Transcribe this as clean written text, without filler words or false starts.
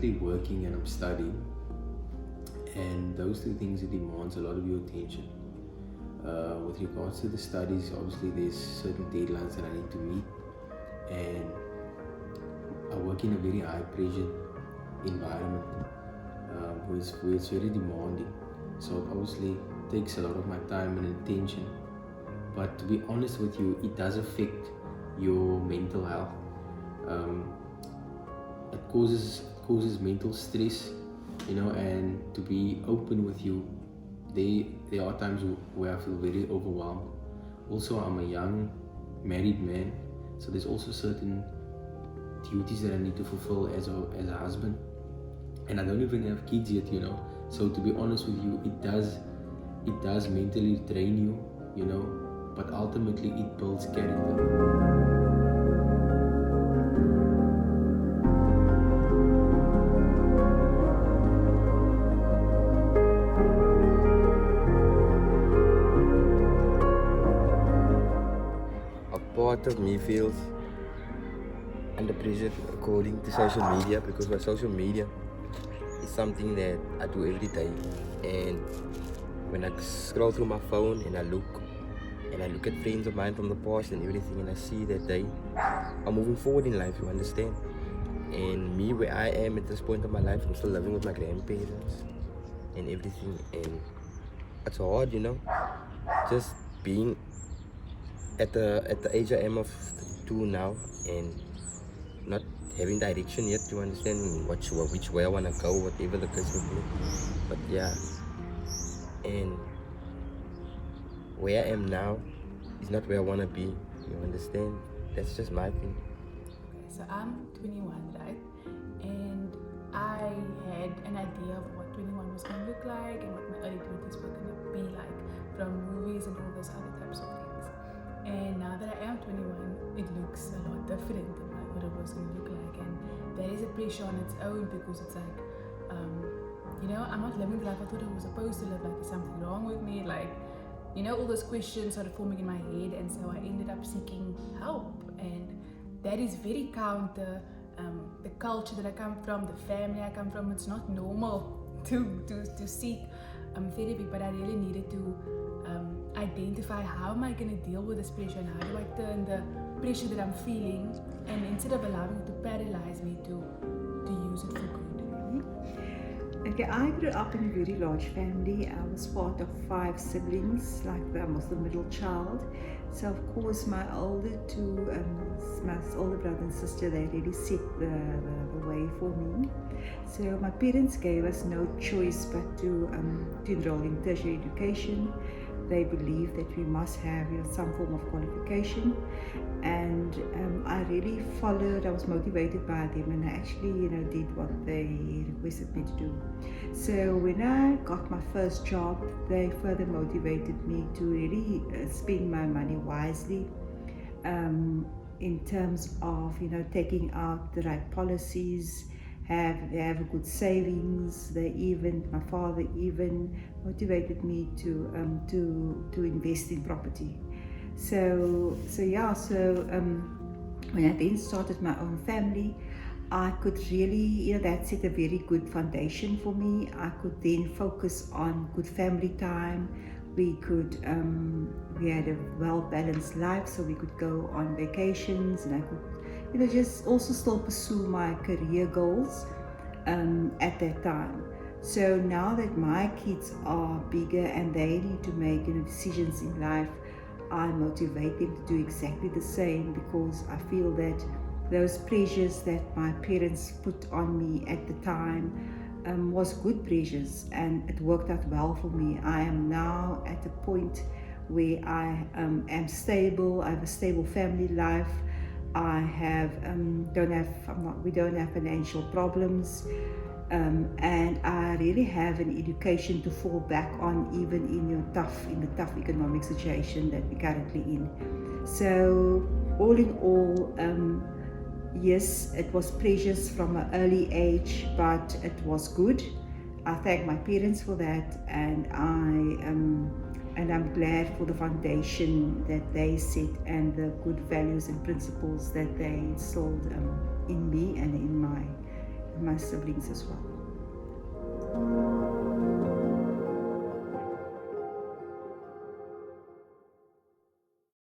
currently working and I'm studying, and those two things, it demands a lot of your attention. With regards to the studies, obviously there's certain deadlines that I need to meet, and I work in a very high pressure environment where it's very demanding, so it obviously takes a lot of my time and attention. But to be honest with you, it does affect your mental health. It causes mental stress, and to be open with you, there are times where I feel very overwhelmed. Also, I'm a young married man, so there's also certain duties that I need to fulfill as a husband, and I don't even have kids yet, so to be honest with you, it does mentally drain you, but ultimately it builds character. Part of me feels under pressure according to social media, because my social media is something that I do every day, and when I scroll through my phone and I look at friends of mine from the past and everything, and I see that they are moving forward in life, you understand, and me where I am at this point of my life, I'm still living with my grandparents and everything, and it's hard, just being at the age I am of 32 now, and not having direction yet to understand which way I want to go, whatever the case may be. But yeah, and where I am now is not where I want to be, you understand? That's just my thing. So I'm 21, right? And I had an idea of what 21 was going to look like and what my early 20s were going to be like from movies and all those other types of things. And now that I am 21, it looks a lot different than what it was going to look like, and there is a pressure on its own, because it's like, I'm not living the life I thought I was supposed to live. Like, there's something wrong with me, like, all those questions started forming in my head, and so I ended up seeking help, and that is very counter the culture that I come from, the family I come from. It's not normal to seek therapy, but I really needed to identify how am I going to deal with this pressure, and how do I turn the pressure that I'm feeling, and instead of allowing it to paralyze me, to use it for good. Okay, I grew up in a very large family. I was part of 5 siblings, like I was the middle child. So of course my older brother and sister, they really set the way for me. So my parents gave us no choice but to enroll in tertiary education. They believed that we must have some form of qualification, and I really followed. I was motivated by them, and I actually did what they requested me to do. So when I got my first job, they further motivated me to really spend my money wisely, in terms of taking out the right policies, have a good savings. My father even motivated me to invest in property. So when I then started my own family, I could really, that set a very good foundation for me. I could then focus on good family time. We had a well-balanced life, so we could go on vacations, and I could, just also still pursue my career goals at that time. So now that my kids are bigger and they need to make decisions in life, I motivate them to do exactly the same, because I feel that those pressures that my parents put on me at the time was good pressures, and it worked out well for me. I am now at a point where I am stable. I have a stable family life. We don't have financial problems, and I really have an education to fall back on, even in the tough economic situation that we're currently in. So all in all, yes, it was precious from an early age, but it was good. I thank my parents for that, and I'm glad for the foundation that they set and the good values and principles that they instilled in me and my siblings as well.